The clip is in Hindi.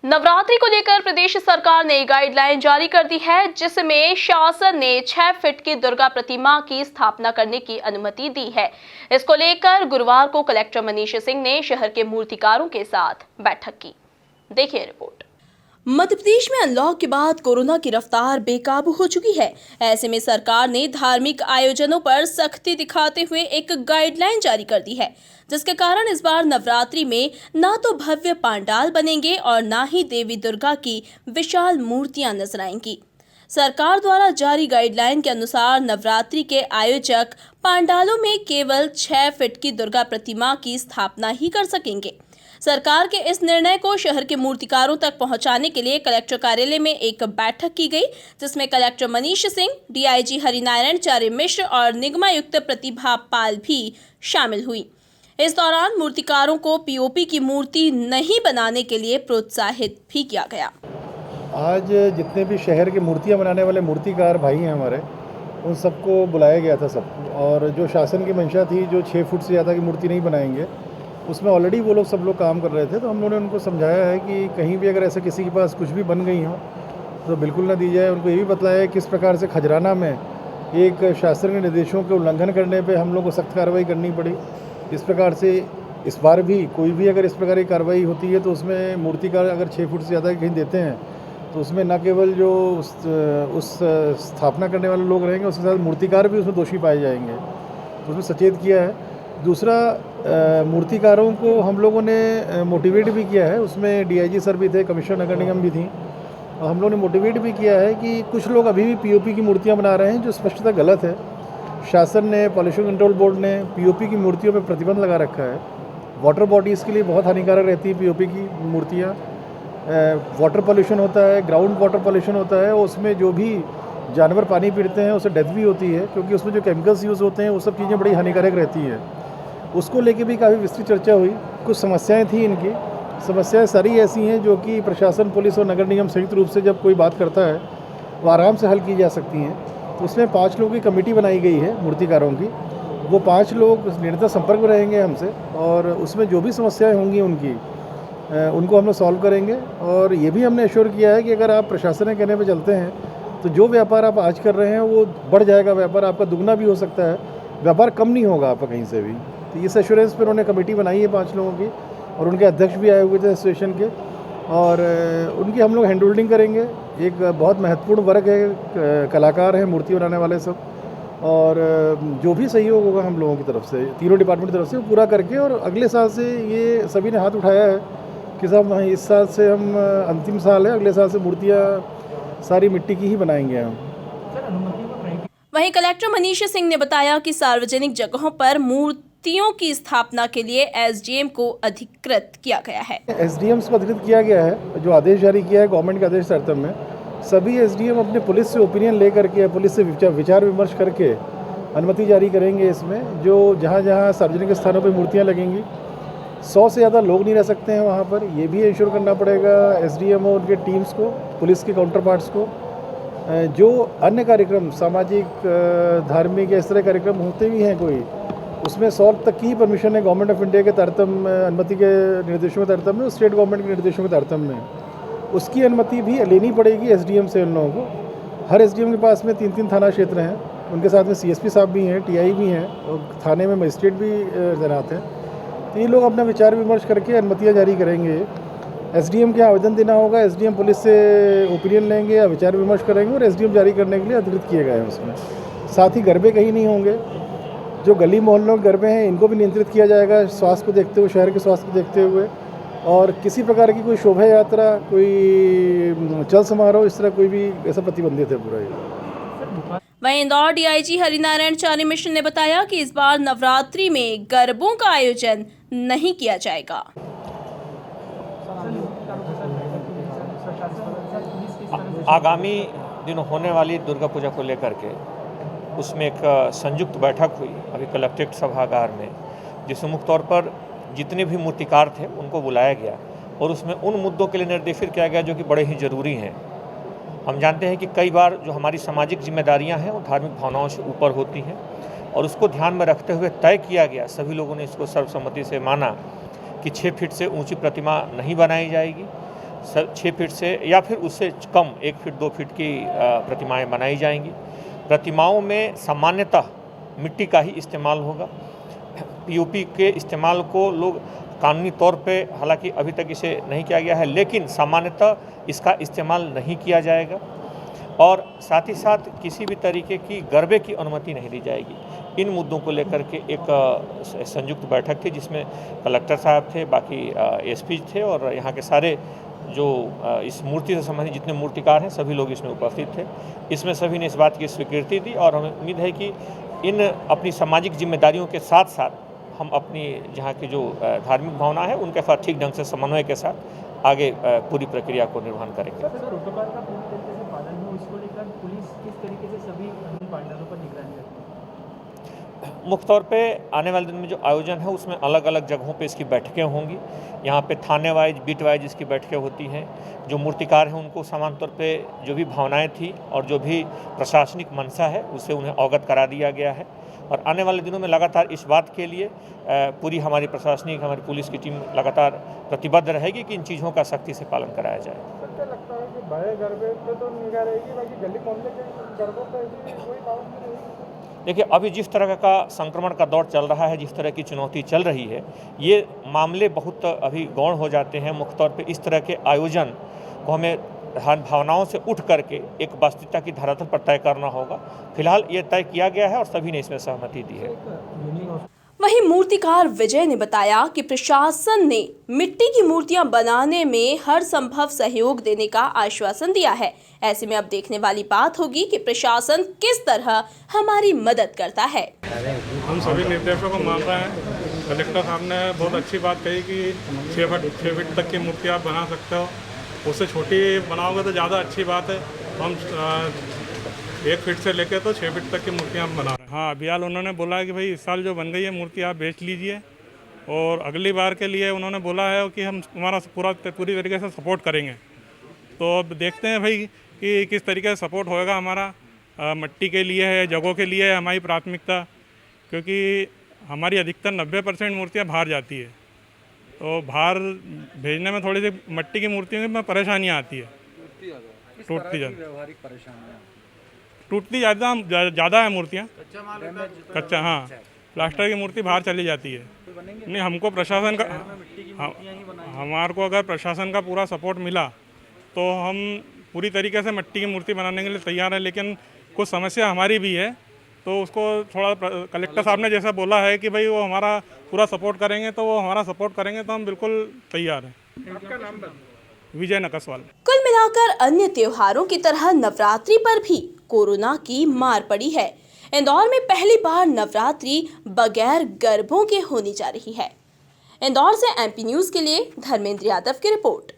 नवरात्रि को लेकर प्रदेश सरकार ने गाइडलाइन जारी कर दी है, जिसमें शासन ने 6 फीट की दुर्गा प्रतिमा की स्थापना करने की अनुमति दी है। इसको लेकर गुरुवार को कलेक्टर मनीष सिंह ने शहर के मूर्तिकारों के साथ बैठक की। देखिए रिपोर्ट। मध्य प्रदेश में अनलॉक के बाद कोरोना की रफ्तार बेकाबू हो चुकी है। ऐसे में सरकार ने धार्मिक आयोजनों पर सख्ती दिखाते हुए एक गाइडलाइन जारी कर दी है, जिसके कारण इस बार नवरात्रि में ना तो भव्य पंडाल बनेंगे और ना ही देवी दुर्गा की विशाल मूर्तियां नजर आएंगी। सरकार द्वारा जारी गाइडलाइन के अनुसार नवरात्रि के आयोजक पंडालों में केवल 6 फीट की दुर्गा प्रतिमा की स्थापना ही कर सकेंगे। सरकार के इस निर्णय को शहर के मूर्तिकारों तक पहुंचाने के लिए कलेक्टर कार्यालय में एक बैठक की गई, जिसमें कलेक्टर मनीष सिंह, डीआईजी हरिनारायण चार्य मिश्र और निगमायुक्त प्रतिभा पाल भी शामिल हुई। इस दौरान मूर्तिकारों को पीओपी की मूर्ति नहीं बनाने के लिए प्रोत्साहित भी किया गया। आज जितने भी शहर के मूर्तियां बनाने वाले मूर्तिकार भाई हैं हमारे, उन सबको बुलाया गया था सबको। और जो शासन की मंशा थी, जो 6 फुट से ज़्यादा की मूर्ति नहीं बनाएंगे, उसमें ऑलरेडी वो लोग सब लोग काम कर रहे थे। तो हम लोगों ने उनको समझाया है कि कहीं भी अगर ऐसा किसी के पास कुछ भी बन गई हो तो बिल्कुल ना दी जाए। उनको ये भी बताया है किस प्रकार से खजराना में एक शासन के निर्देशों के उल्लंघन करने पे हम लोग को सख्त कार्रवाई करनी पड़ी। इस प्रकार से इस बार भी कोई भी अगर इस प्रकार की कार्रवाई होती है तो उसमें मूर्तिकार अगर 6 फुट से ज़्यादा कहीं देते हैं तो उसमें न केवल जो उस स्थापना करने वाले लोग रहेंगे, उसके साथ मूर्तिकार भी उसमें दोषी पाए जाएंगे। तो उसमें सचेत किया है। दूसरा, मूर्तिकारों को हम लोगों ने मोटिवेट भी किया है। उसमें डीआईजी सर भी थे, कमिश्नर नगर निगम भी थी, और हम लोगों ने मोटिवेट भी किया है कि कुछ लोग अभी भी पीओपी की मूर्तियां बना रहे हैं, जो स्पष्टतः गलत है। शासन ने, पॉल्यूशन कंट्रोल बोर्ड ने पीओपी की मूर्तियों पर प्रतिबंध लगा रखा है। वाटर बॉडीज़ के लिए बहुत हानिकारक रहती है पीओपी की मूर्तियाँ। वाटर पॉल्यूशन होता है, ग्राउंड वाटर पॉल्यूशन होता है, उसमें जो भी जानवर पानी पीते हैं उससे डेथ भी होती है, क्योंकि उसमें जो केमिकल्स यूज़ होते हैं वो सब चीज़ें बड़ी हानिकारक रहती हैं। उसको लेके भी काफ़ी विस्तृत चर्चा हुई। कुछ समस्याएं थी इनकी। समस्याएं सारी ऐसी हैं जो कि प्रशासन, पुलिस और नगर निगम संयुक्त रूप से जब कोई बात करता है वो आराम से हल की जा सकती हैं। तो उसमें 5 लोगों की कमेटी बनाई गई है मूर्तिकारों की। वो 5 लोग निरंतर संपर्क में रहेंगे हमसे, और उसमें जो भी समस्याएं होंगी उनको हम लोग सॉल्व करेंगे। और ये भी हमने एश्योर किया है कि अगर आप प्रशासन के कहने पर चलते हैं तो जो व्यापार आप आज कर रहे हैं वो बढ़ जाएगा। व्यापार आपका दुगना भी हो सकता है, व्यापार कम नहीं होगा आपका कहीं से भी। तो इस एश्योरेंस पर उन्होंने कमेटी बनाई है 5 लोगों की, और उनके अध्यक्ष भी आए हुए थे एसोसिएशन के, और उनकी हम लोग हैंड होल्डिंग करेंगे। एक बहुत महत्वपूर्ण वर्ग है, कलाकार हैं, मूर्ति बनाने वाले सब, और जो भी सहयोग होगा हम लोगों की तरफ से, तीनों डिपार्टमेंट की तरफ से, वो पूरा करके, और अगले साल से ये सभी ने हाथ उठाया है कि साहब इस साल से हम, अंतिम साल है, अगले साल से मूर्तियाँ सारी मिट्टी की ही बनाएंगे हम। वहीं कलेक्टर मनीष सिंह ने बताया कि सार्वजनिक जगहों पर मूर्तियों की स्थापना के लिए एसडीएम को अधिकृत किया गया है। एसडीएम को अधिकृत किया गया है। जो आदेश जारी किया है गवर्नमेंट के आदेश तारतम्य में, सभी एसडीएम अपने पुलिस से ओपिनियन ले करके, पुलिस से विचार विमर्श करके अनुमति जारी करेंगे। इसमें जो जहाँ जहाँ सार्वजनिक स्थानों पर मूर्तियाँ लगेंगी, 100 से ज़्यादा लोग नहीं रह सकते हैं वहाँ पर। ये भी इंश्योर करना पड़ेगा एसडीएम और उनके टीम्स को, पुलिस के काउंटर पार्ट्स को। जो अन्य कार्यक्रम, सामाजिक, धार्मिक, इस तरह कार्यक्रम होते भी हैं कोई, उसमें 100 तक की परमिशन है गवर्नमेंट ऑफ इंडिया के तारतम्य, अनुमति के निर्देशों के तारतम्य में, स्टेट गवर्नमेंट के निर्देशों के तारतम्य में। उसकी अनुमति भी लेनी पड़ेगी एसडीएम से उन लोगों को। हर एसडीएम के पास में 3-3 थाना क्षेत्र हैं, उनके साथ में सीएसपी साहब भी हैं, टीआई भी हैं, और थाने में मजिस्ट्रेट भी तैनात हैं। तो ये लोग अपना विचार विमर्श करके अनुमतियाँ जारी करेंगे। एसडीएम के आवेदन देना होगा, एसडीएम पुलिस से ओपिनियन लेंगे या विचार विमर्श करेंगे, और एसडीएम जारी करने के लिए अधिकृत किए गए हैं उसमें। साथ ही गरबे कहीं नहीं होंगे। जो गली मोहल्लों के गरबे हैं इनको भी नियंत्रित किया जाएगा, स्वास्थ्य को देखते हुए, शहर के स्वास्थ्य को देखते हुए। और किसी प्रकार की कोई शोभा यात्रा, कोई चल समारोह, इस तरह कोई भी ऐसा प्रतिबंधित है पूरा। वहीं इंदौर डीआईजी हरिनारायण चार्य मिश्र ने बताया कि इस बार नवरात्रि में गरबों का आयोजन नहीं किया जाएगा। आगामी दिनों होने वाली दुर्गा पूजा को लेकर के उसमें एक संयुक्त बैठक हुई अभी कलेक्ट्रेट सभागार में, जिसमें मुख्य तौर पर जितने भी मूर्तिकार थे उनको बुलाया गया, और उसमें उन मुद्दों के लिए निर्देशित किया गया जो कि बड़े ही ज़रूरी हैं। हम जानते हैं कि कई बार जो हमारी सामाजिक जिम्मेदारियां हैं वो धार्मिक भावनाओं से ऊपर होती हैं, और उसको ध्यान में रखते हुए तय किया गया, सभी लोगों ने इसको सर्वसम्मति से माना कि 6 फीट से ऊंची प्रतिमा नहीं बनाई जाएगी। 6 फीट से या फिर उससे कम 1 फीट 2 फीट की प्रतिमाएं बनाई जाएंगी। प्रतिमाओं में सामान्यतः मिट्टी का ही इस्तेमाल होगा। पीओपी के इस्तेमाल को लोग कानूनी तौर पे, हालांकि अभी तक इसे नहीं किया गया है, लेकिन सामान्यतः इसका इस्तेमाल नहीं किया जाएगा और साथ ही साथ किसी भी तरीके की गरबे की अनुमति नहीं दी जाएगी। इन मुद्दों को लेकर के एक संयुक्त बैठक थी जिसमें कलेक्टर साहब थे, बाकी एसपी थे और यहाँ के सारे जो इस मूर्ति से संबंधित जितने मूर्तिकार हैं सभी लोग इसमें उपस्थित थे। इसमें सभी ने इस बात की स्वीकृति दी और हमें उम्मीद है कि इन अपनी सामाजिक जिम्मेदारियों के साथ साथ हम अपनी जहाँ की जो धार्मिक भावना है उनके साथ ठीक ढंग से समन्वय के साथ आगे पूरी प्रक्रिया को निर्वहन करेंगे। प्रोटोकॉल का पूरी तरीके से पालन हो, इसको लेकर पुलिस किस तरीके से सभी कानून पालनों पर निगरानी रखती है? मुख्य तौर पे आने वाले दिन में जो आयोजन है उसमें अलग अलग जगहों पे इसकी बैठकें होंगी। यहाँ पे थाने वाइज, बीट वाइज इसकी बैठकें होती हैं। जो मूर्तिकार हैं उनको समान तौर पे जो भी भावनाएं थी और जो भी प्रशासनिक मंशा है उससे उन्हें अवगत करा दिया गया है और आने वाले दिनों में लगातार इस बात के लिए पूरी हमारी प्रशासनिक, हमारी पुलिस की टीम लगातार प्रतिबद्ध रहेगी कि इन चीज़ों का सख्ती से पालन कराया जाए। लगता है कि बड़े गरबे पे तो निगाह रहेगी, बाकी गली मोहल्ले के गरबों पे कोई पाबंदी नहीं रहेगी। देखिए, अभी जिस तरह का संक्रमण का दौर चल रहा है, जिस तरह की चुनौती चल रही है, ये मामले बहुत अभी गौण हो जाते हैं। मुख्य तौर पे इस तरह के आयोजन को हमें भावनाओं से उठ करके एक वास्तविकता की धरातल पर तय करना होगा। फिलहाल ये तय किया गया है और सभी ने इसमें सहमति दी है। वहीं मूर्तिकार विजय ने बताया कि प्रशासन ने मिट्टी की मूर्तियां बनाने में हर संभव सहयोग देने का आश्वासन दिया है। ऐसे में अब देखने वाली बात होगी कि प्रशासन किस तरह हमारी मदद करता है। हम सभी निर्देशों को मान रहे हैं। कलेक्टर साहब ने बहुत अच्छी बात कही कि 6 फीट तक की मूर्ति आप बना सकते हो, उससे छोटी बनाओगे तो ज़्यादा अच्छी बात है। हम 1 फीट से लेकर तो 6 फीट तक की मूर्तियाँ हम बना रहे हैं। हाँ, अभियाल उन्होंने बोला है कि भाई इस साल जो बन गई है मूर्ति आप बेच लीजिए और अगली बार के लिए उन्होंने बोला है कि हम तुम्हारा पूरी तरीके से सपोर्ट करेंगे। तो अब देखते हैं भाई कि किस तरीके से सपोर्ट होएगा हमारा। मिट्टी के लिए है, जगहों के लिए है हमारी प्राथमिकता, क्योंकि हमारी अधिकतर 90% मूर्तियाँ बाहर जाती है। तो बाहर भेजने में थोड़ी सी मिट्टी की मूर्तियों में परेशानियाँ आती है, टूटती ज़्यादा है मूर्तियाँ। कच्चा, हाँ, प्लास्टर की मूर्ति बाहर चली जाती है। नहीं, हमको प्रशासन का, हमारे को अगर प्रशासन का पूरा सपोर्ट मिला तो हम पूरी तरीके से मिट्टी की मूर्ति बनाने के लिए तैयार है। लेकिन कुछ समस्या हमारी भी है, तो उसको थोड़ा कलेक्टर साहब ने जैसा बोला है कि भाई वो हमारा पूरा सपोर्ट करेंगे, तो वो हमारा सपोर्ट करेंगे तो हम बिल्कुल तैयार हैं। आपका नाम? विजय नकसवाल। कुल मिलाकर अन्य त्योहारों की तरह नवरात्रि पर भी कोरोना की मार पड़ी है। इंदौर में पहली बार नवरात्रि बगैर गरबों के होने जा रही है। इंदौर से एमपी न्यूज़ के लिए धर्मेंद्र यादव की रिपोर्ट।